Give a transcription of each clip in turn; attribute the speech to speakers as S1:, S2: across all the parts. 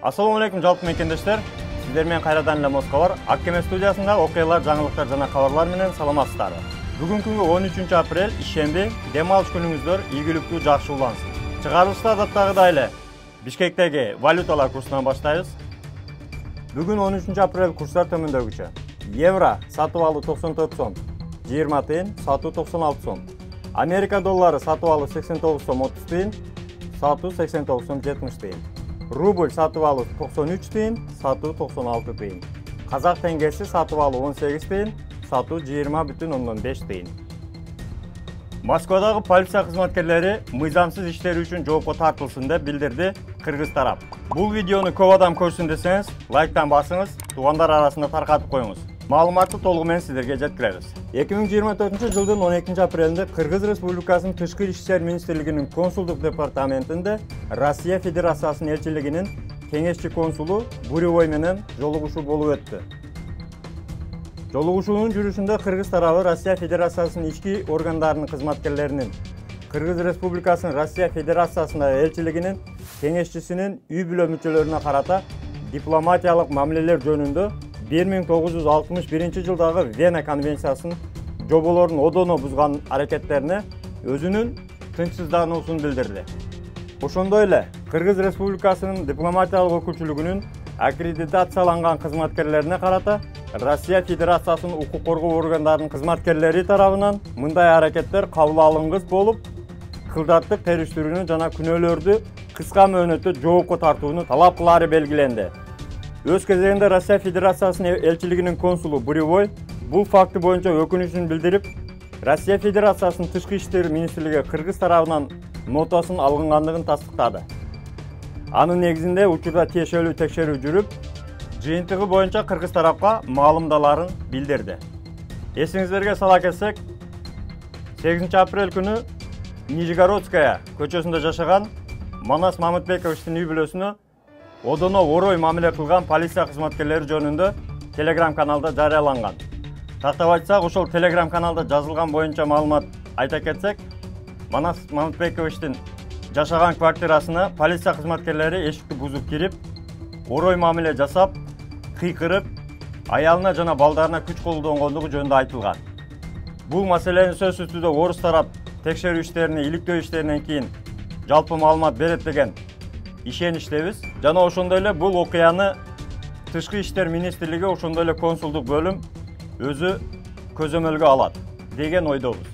S1: Assalamu alaikum жалпы мекендештер. Сіздер мен кайрадан эле Москва бар. Аккеме студиясында окуялар, жаңылыктар жана кабарлар менен саламатсыздар. Бүгүнкү 13 апрель ишемби, дем алыш күнүңүздөр ийгиликтүү, жакшы улансын. Чыгарылышта адаттагыдай эле Бишкектеги валюталар курсунан баштайбыз. Бүгүн 13 апрель курстар төмөндөгүчө. Евро сатып алуу 94 сом 20 тыйын, сатуу 96 сом. Америка доллары сатып алуу 89 сом 30 тыйын, сатуу 89 сом 70 тыйын. Рубль сатып алуу 93 тыйын, сатуу 96 тыйын. Казак теңгеси сатып алуу 18 тыйын, сатуу 20,5 тыйын. Москвадагы полиция кызматкерлери мыйзамсыз иштери үчүн жоопко тартылсын деп билдирди кыргыз тарап. Бул видеону көп адам көрсүн десеңиз, лайктан басыңыз, туугандар арасында таркатып коюңуз. Маалыматты толугу менен сиздерге жеткиребиз. 2024 жылдын 12 апрелинде Кыргыз Республикасынын Тышкы иштер министрлигинин консулдук департаментинде Россия Федерациясынын элчилигинин кеңешчи консулу Буревой менен жолугушуу болуп өттү. Жолугушуунун жүрүшүндө Кыргыз тарабы Россия Федерациясынын ички органдарынын кызматкерлеринин, Кыргыз Республикасынын Россия Федерациясындагы элчилигинин кеңешчисинин үй бүлө мүчөлөрүнө карата дипломатиялык мамилелер жөнүндө 1961 жылдагы Вена конвенциясынын жоболорун одоно бузган аракеттерине өзүнүн тынчсыздануусун билдирди. Ошондой эле Кыргыз Республикасынын дипломатиялык өкүлчүлүгүнүн аккредитацияланган кызматкерлерине карата Россия Федерациясынын укук коргоо органдарынын кызматкерлери тарабынан мындай аракеттер кабыл алынгыс болуп, кылдаттык териштирүүнү жана күнөөлөрдү кыска мөөнөттө жоопко тартууну талап кылаары белгиленди. Өз кезегинде Россия Федерациясынын элчилигинин консулу Буревой бул факты боюнча өкүнүчүн билдирип, Россия Федерациясынын Тышкы иштер министрлиги Кыргыз тарабынан нотасын алынгандыгын тастыктады. Анын негизинде учурда тиешелүү текшерүү жүрүп, жыйынтыгы боюнча Кыргыз тарапка маалымдаларын билдирди. Эсиңиздерге сала кетсек, 8 апрель күнү Нижегородская көчөсүндө жашаган Манас Мамытбековичтин үй бүлөсүнө одоно орой мамиле кылган полиция кызматкерлери жөнүндө Telegram каналда жарыяланган. Тактап айтсак, ошол Telegram каналда жазылган боюнча маалымат айта кетсек, Манас Мамытбековичтин жашаган квартирасына полиция кызматкерлери эшикти бузуп кирип, орой мамиле жасап, кыйкырып, аялына жана балдарына күч колдонгондугу жөнүндө айтылган. Бул маселени сөзсүз түрдө орус тарап текшерүү иштерине, иликтөө иштеринен кийин жалпы маалымат берет деген ишеничтебиз. Жана ошондой эле бул окуяны Тышкы иштер министрлиги, ошондой эле консулдук бөлүм өзү көзөмөлгө алат деген ойдобуз.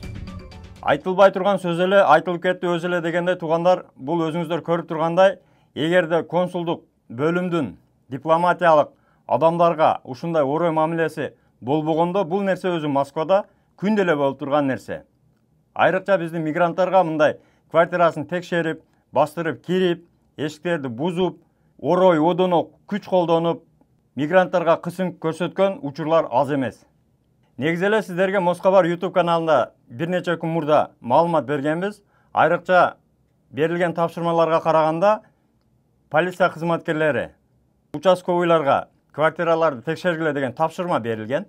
S1: Айтылбай турган сөз эле айтылып кетти өзү эле дегенде, туугандар, бул өзүңүздөр көрүп тургандай, эгерде консулдук бөлүмдүн дипломатиялык адамдарга ушундай орой мамилеси болбогондо, бул нерсе өзү Москвада күндө эле болуп турган нерсе. Айрыкча биздин мигранттарга мындай квартирасын текшерип, бастырып кирип, эшиктерди бузуп, орой одоно күч колдонуп, мигранттарга кысым көрсөткөн учурлар аз эмес. Негизи эле сиздерге Москва YouTube каналында бир нече күн мурда маалымат бергенбиз. Айрыкча берилген тапшырмаларга караганда, полиция кызматкерлери участковыйларга квартираларды текшергиле деген тапшырма берилген.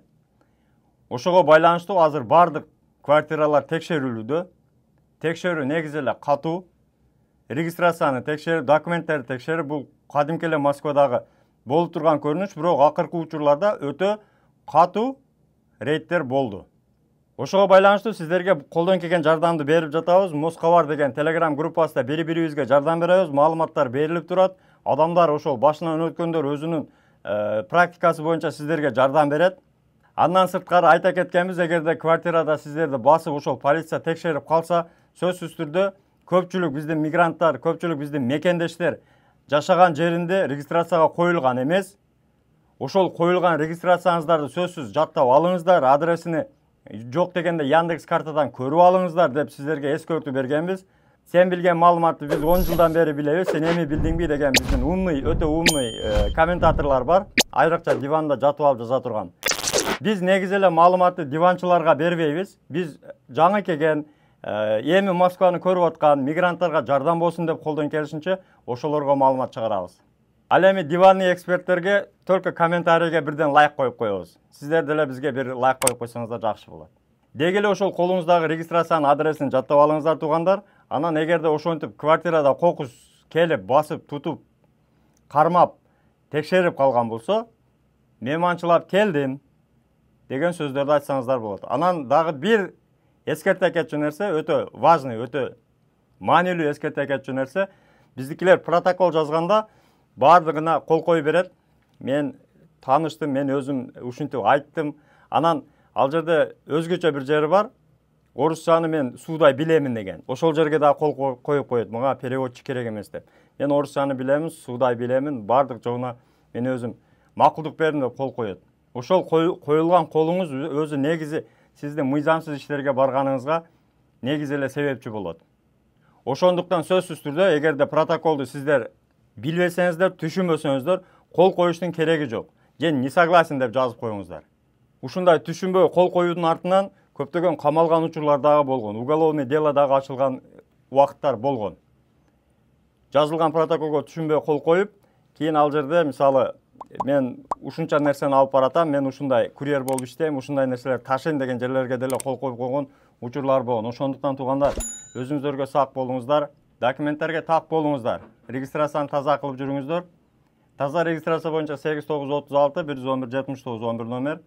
S1: Ошого байланыштуу азыр бардык квартиралар текшерилүүдө. Текшерүү негизи эле катуу. Регистрацияны текшерип, документтерди текшерип, бул кадимки эле Москвадагы болуп турган көрүнүш, бирок акыркы учурларда өтө катуу рейдтер болду. Ошого байланыштуу сиздерге колдон келген жардамды берип жатабыз. Москва деген Telegram группасында бири-бирибизге жардам беребиз, маалыматтар берилип турат. Адамдар ошол башынан өткөндөр өзүнүн практикасы боюнча сиздерге жардам берет. Андан сырткары айта кеткенбиз, эгерде квартирада сиздерди басып ошол полиция текшерип калса, сөзсүз түрдө көпчүлүк биздин мигранттар, көпчүлүк биздин мекендештер жашаган жеринде регистрацияга коюлган эмес. Ошол коюлган регистрацияңыздарды сөзсүз жаттап алыңыздар, адресини жок дегенде Яндекс картадан көрүп алыңыздар деп сиздерге эскертүү бергенбиз. Сен билген маалыматты биз 10 жылдан бери билебиз, сен эми билдиңби деген биздин өтө умный комментаторлор бар. Айрыкча диванда жатып алып жаза турган. Биз негизи эле маалыматты диванчыларга бербейбиз. Биз жаңы келген, эми Москваны көрүп аткан мигранттарга жардам болсун деп колдон келишинче ошолорго маалымат чыгарабыз. Ал эми диванный эксперттерге только комментарийге бирден лайк коюп коебуз. Сиздер деле бизге бир лайк коюп койсоңуздар жакшы болот. Деги эле ошол колуңуздагы регистрациянын адресин жаттап алыңыздар туугандар. Анан эгерде ошентип квартирада кокус келип, басып, тутуп, кармап, текшерип калган болсо, мейманчылап келдим деген сөздөрдү айтсаңыздар болот. Анан дагы бир эскерте кетчү нерсе, өтө важный, өтө маанилүү эскерте кетчү нерсе, биздикилер протокол жазганда бардыгына кол коюп берет. Мен таныштым, мен өзүм ушинтип айттым. Анан ал жерде өзгөчө бир жери бар. Орусчаны мен суудай билемин деген. Ошол жерге да кол коюп коет. Мага переводчик керек эмес деп. Мен орусчаны билемин, суудай билемин, бардык жогуна мен өзүм макулдук бердим деп кол коет. Ошол коюлган колуңуз өзү негизи сиздин мыйзамсыз иштерге барганыңызга негизи эле себепчи болот. Ошондуктан сөзсүз түрдө эгерде протоколду сиздер билбесеңиздер, түшүнбөсөңүздөр, кол коюштун кереги жок. Же не согласен деп жазып коюңуздар. Ушундай түшүнбөй кол коюудун артынан көптөгөн камалган учурлар дагы болгон, уголовный дело дагы ачылган убакыттар болгон. Жазылган протоколго түшүнбөй кол коюп, кийин ал жерде мисалы мен ушунча нерсени алып баратам, мен ушундай курьер болуп иштейм, ушундай нерселер ташыйм деген жерлерге деле кол коюп койгон учурлар болгон. Ошондуктан туугандар, өзүңүздөргө сак болуңуздар, документтерге так болуңуздар, регистрацияны таза кылып жүрүңүздөр. Таза регистрация боюнча 8936 111 79 11 номер.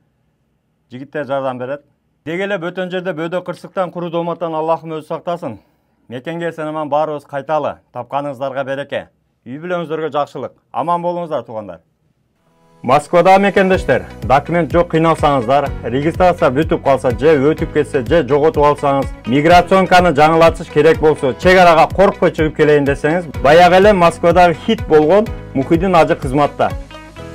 S1: Жигиттер жардам берет. Деги эле бөтөн жерде бөдө кырсыктан, куру дооматтан Аллахым өзү сактасын. Мекенге эсен аман баарыбыз кайталы. Тапканыңыздарга береке. Үй бүлөңүздөргө жакшылык. Аман болуңуздар туугандар. Москвада мекендештер, документ жок кыйналсаңыздар, регистрация бүтүп калса, же өтүп кетсе, же жоготуп алсаңыз, миграционканы жаңылатыш керек болсо, чек арага коркпой чыгып келейин десеңиз, баягы эле Москвадагы хит болгон Мухиддин ажы кызматта.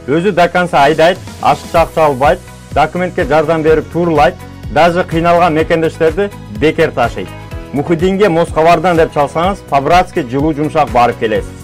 S1: Өзү до конца айдайт, ашыкча акча албайт, документке жардам берип туурулайт, даже кыйналган мекендештерди бекер ташыйт. Мухиддинге Москвардан деп чалсаңыз, по-братски жылуу жумшак барып келесиз.